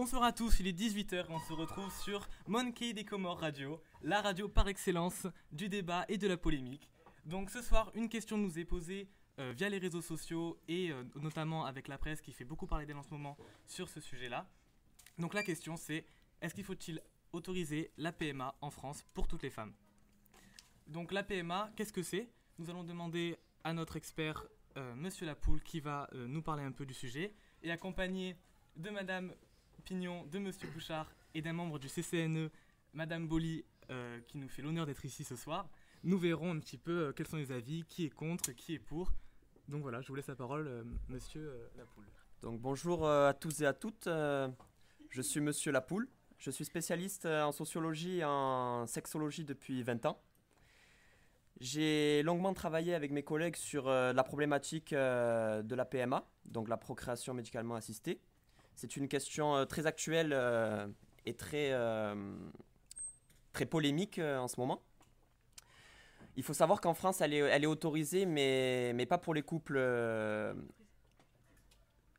Bonsoir à tous, il est 18h et on se retrouve sur Monkey des Comores Radio, la radio par excellence du débat et de la polémique. Donc ce soir, une question nous est posée via les réseaux sociaux et notamment avec la presse qui fait beaucoup parler d'elle en ce moment sur ce sujet-là. Donc la question c'est, est-ce qu'il faut-il autoriser la PMA en France pour toutes les femmes ? Donc la PMA, qu'est-ce que c'est ? Nous allons demander à notre expert, Monsieur Lapoule, qui va nous parler un peu du sujet, et accompagné de Madame Pignon, de Monsieur Bouchard et d'un membre du CCNE, Madame Boli, qui nous fait l'honneur d'être ici ce soir. Nous verrons un petit peu quels sont les avis, qui est contre, qui est pour. Donc voilà, je vous laisse la parole, Monsieur Lapoule. Donc bonjour à tous et à toutes, je suis Monsieur Lapoule, je suis spécialiste en sociologie et en sexologie depuis 20 ans. J'ai longuement travaillé avec mes collègues sur la problématique de la PMA, donc la procréation médicalement assistée. C'est une question très actuelle et très polémique en ce moment. Il faut savoir qu'en France, elle est autorisée, mais pas pour les couples. Elle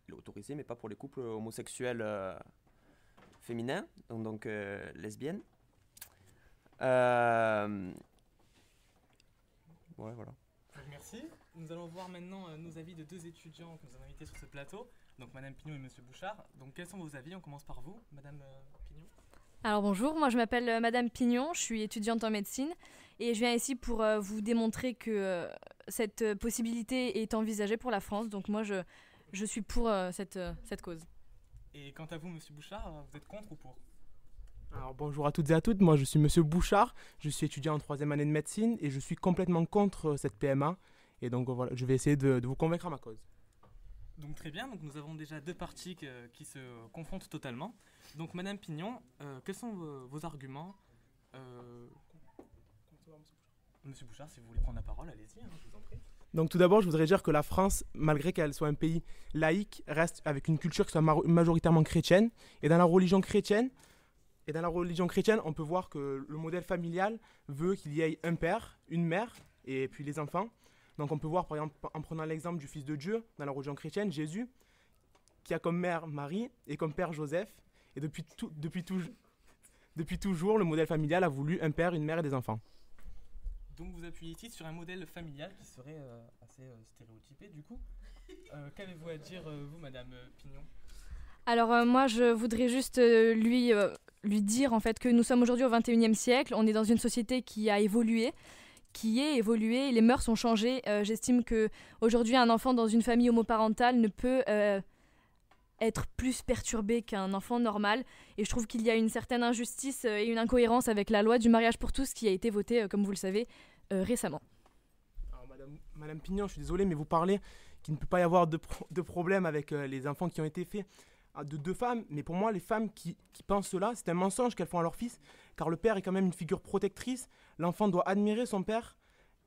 est autorisée, mais pas pour les couples homosexuels féminins, donc lesbiennes. Ouais, voilà. Merci. Nous allons voir maintenant nos avis de deux étudiants que nous avons invités sur ce plateau, donc Madame Pignon et Monsieur Bouchard. Donc quels sont vos avis ? On commence par vous, Madame Pignon. Alors bonjour, moi je m'appelle Madame Pignon, je suis étudiante en médecine et je viens ici pour vous démontrer que cette possibilité est envisagée pour la France. Donc moi je suis pour cette cause. Et quant à vous, Monsieur Bouchard, vous êtes contre ou pour ? Alors bonjour à toutes et à toutes, moi je suis Monsieur Bouchard, je suis étudiant en 3e année de médecine et je suis complètement contre cette PMA. Et donc voilà, je vais essayer de vous convaincre à ma cause. Donc très bien, donc nous avons déjà deux parties qui se confrontent totalement. Donc Madame Pignon, quels sont vos arguments ? Monsieur Bouchard, si vous voulez prendre la parole, allez-y, je vous en prie. Donc tout d'abord, je voudrais dire que la France, malgré qu'elle soit un pays laïque, reste avec une culture qui soit majoritairement chrétienne. Et dans la religion chrétienne, on peut voir que le modèle familial veut qu'il y ait un père, une mère et puis les enfants. Donc on peut voir par exemple en prenant l'exemple du Fils de Dieu dans la religion chrétienne, Jésus, qui a comme mère Marie et comme père Joseph. Et depuis toujours, le modèle familial a voulu un père, une mère et des enfants. Donc vous appuyez ici sur un modèle familial qui serait assez stéréotypé du coup. Qu'avez-vous à dire vous, Madame Pignon ? Alors moi je voudrais juste lui dire en fait que nous sommes aujourd'hui au 21e siècle, on est dans une société qui est évoluée, et les mœurs ont changé. J'estime qu'aujourd'hui un enfant dans une famille homoparentale ne peut être plus perturbé qu'un enfant normal. Et je trouve qu'il y a une certaine injustice et une incohérence avec la loi du mariage pour tous qui a été votée, comme vous le savez, récemment. Alors, Madame Pignon, je suis désolé, mais vous parlez qu'il ne peut pas y avoir de problème avec les enfants qui ont été faits de deux femmes. Mais pour moi, les femmes qui pensent cela, c'est un mensonge qu'elles font à leur fils, car le père est quand même une figure protectrice. L'enfant doit admirer son père,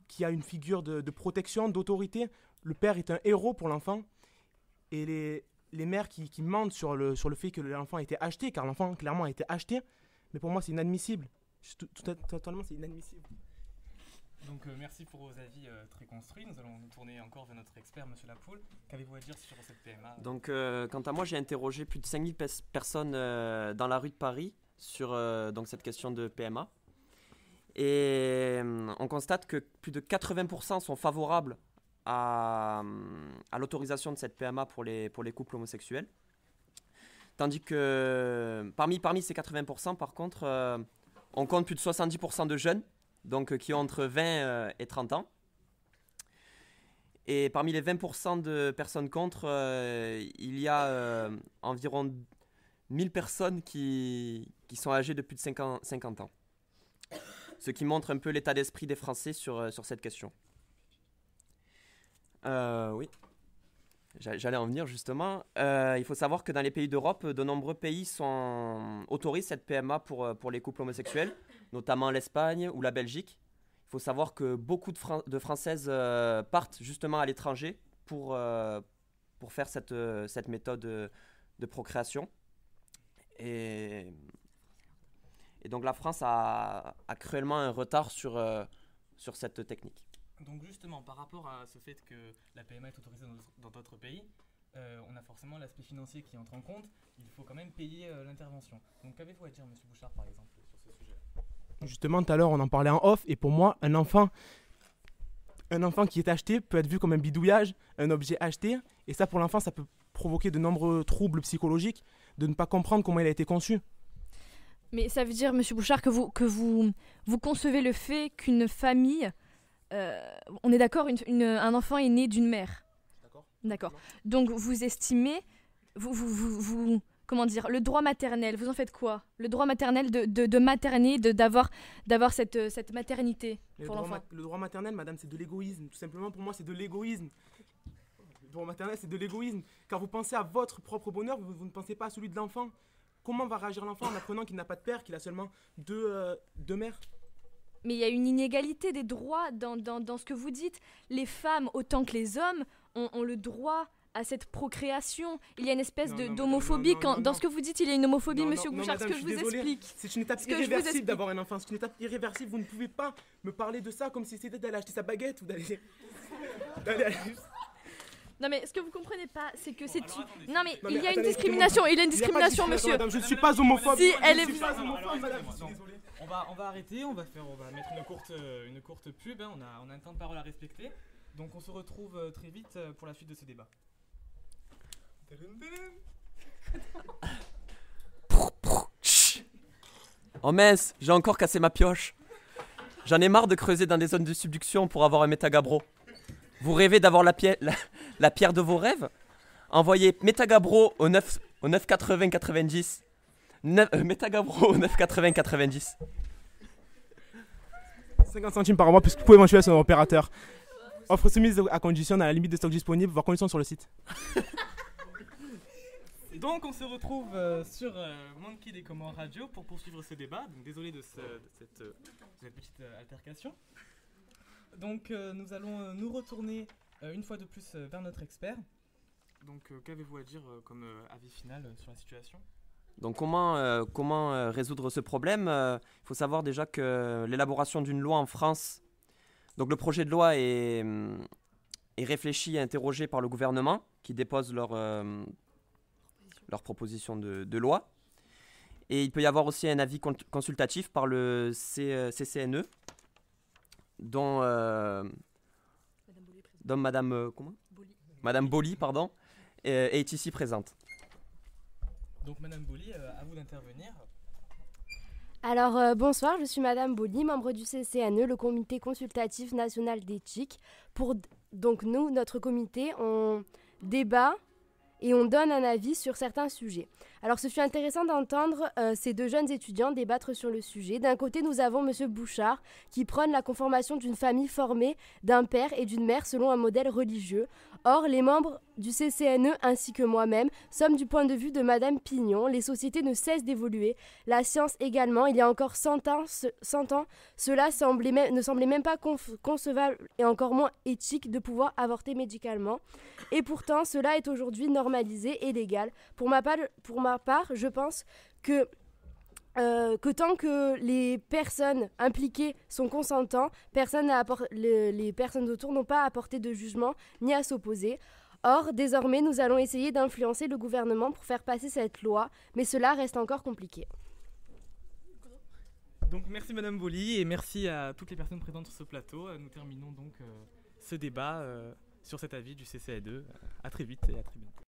qui a une figure de protection, d'autorité. Le père est un héros pour l'enfant. Et les mères qui mentent sur le fait que l'enfant a été acheté, car l'enfant clairement a été acheté, mais pour moi c'est inadmissible. Totalement c'est inadmissible. Donc merci pour vos avis très construits. Nous allons nous tourner encore vers notre expert, Monsieur Lapoule. Qu'avez-vous à dire sur cette PMA ? Donc quant à moi, j'ai interrogé plus de 5000 personnes dans la rue de Paris sur donc cette question de PMA. Et on constate que plus de 80% sont favorables à l'autorisation de cette PMA pour les couples homosexuels. Tandis que parmi ces 80%, par contre, on compte plus de 70% de jeunes, donc qui ont entre 20 et 30 ans. Et parmi les 20% de personnes contre, il y a environ 1000 personnes qui sont âgées de plus de 50 ans. Ce qui montre un peu l'état d'esprit des Français sur cette question. Oui, j'allais en venir justement. Il faut savoir que dans les pays d'Europe, de nombreux pays autorisent cette PMA pour les couples homosexuels, notamment l'Espagne ou la Belgique. Il faut savoir que beaucoup de Françaises partent justement à l'étranger pour faire cette méthode de procréation. Et donc la France a cruellement un retard sur cette technique. Donc justement, par rapport à ce fait que la PMA est autorisée dans d'autres pays, on a forcément l'aspect financier qui entre en compte. Il faut quand même payer l'intervention. Donc qu'avez-vous à dire, Monsieur Bouchard, par exemple, sur ce sujet? Justement, tout à l'heure, on en parlait en off, et pour moi, un enfant qui est acheté peut être vu comme un bidouillage, un objet acheté, et ça, pour l'enfant, ça peut provoquer de nombreux troubles psychologiques, de ne pas comprendre comment il a été conçu. Mais ça veut dire, Monsieur Bouchard, que vous concevez le fait qu'une famille, on est d'accord, un enfant est né d'une mère. D'accord. Donc vous estimez, comment dire, le droit maternel, vous en faites quoi? Le droit maternel de materner, d'avoir cette maternité pour l'enfant. Le droit maternel, madame, c'est de l'égoïsme. Tout simplement, pour moi, c'est de l'égoïsme. Le droit maternel, c'est de l'égoïsme. Car vous pensez à votre propre bonheur, vous ne pensez pas à celui de l'enfant. Comment va réagir l'enfant en apprenant qu'il n'a pas de père, qu'il a seulement deux mères? Mais il y a une inégalité des droits dans ce que vous dites. Les femmes, autant que les hommes, ont le droit à cette procréation. Il y a une espèce d'homophobie. Dans ce que vous dites, il y a une homophobie, Monsieur Bouchard, ce que je vous explique. C'est une étape irréversible d'avoir un enfant. C'est une étape irréversible. Vous ne pouvez pas me parler de ça comme si c'était d'aller acheter sa baguette ou d'aller... Non mais ce que vous comprenez pas, c'est que c'est... Non mais il y a une discrimination, il y a une discrimination, monsieur. Madame, je ne suis pas homophobe. Si, elle est... Madame, je suis désolé. On va arrêter, on va mettre une courte pub, hein. On a un temps de parole à respecter. Donc on se retrouve très vite pour la suite de ce débat. Oh mince, j'ai encore cassé ma pioche. J'en ai marre de creuser dans des zones de subduction pour avoir un Métagabro. Vous rêvez d'avoir la pierre de vos rêves? Envoyez Métagabro au 980 90. Métagabro au 980 90. 50 centimes par mois, puisque vous pouvez éventuellement sur un opérateur. Offre soumise à condition à la limite de stock disponible, voir conditions sur le site. Donc on se retrouve sur Monkey des Comores Radio pour poursuivre ce débat. Donc désolé de cette petite altercation. Donc nous allons nous retourner une fois de plus vers notre expert. Donc qu'avez-vous à dire comme avis final sur la situation? Donc comment résoudre ce problème? Il faut savoir déjà que l'élaboration d'une loi en France, donc le projet de loi est réfléchi et interrogé par le gouvernement qui dépose leur proposition de loi. Et il peut y avoir aussi un avis consultatif par le CCNE, dont Madame Boly est ici présente. Donc Madame Boly, à vous d'intervenir. Alors bonsoir, je suis Madame Boly, membre du CCNE, le Comité consultatif national d'éthique. Donc nous, notre comité, on débat et on donne un avis sur certains sujets. Alors ce fut intéressant d'entendre ces deux jeunes étudiants débattre sur le sujet. D'un côté, nous avons Monsieur Bouchard qui prône la conformation d'une famille formée d'un père et d'une mère selon un modèle religieux. Or, les membres du CCNE ainsi que moi-même sommes du point de vue de Madame Pignon. Les sociétés ne cessent d'évoluer, la science également. Il y a encore 100 ans, cela ne semblait même pas concevable et encore moins éthique de pouvoir avorter médicalement. Et pourtant, cela est aujourd'hui normalisé et légal. Pour ma part, je pense que tant que les personnes impliquées sont consentants, les personnes autour n'ont pas à apporter de jugement ni à s'opposer. Or, désormais, nous allons essayer d'influencer le gouvernement pour faire passer cette loi, mais cela reste encore compliqué. Donc merci Madame Boly et merci à toutes les personnes présentes sur ce plateau. Nous terminons donc ce débat sur cet avis du CCNE. À très vite et à très bientôt.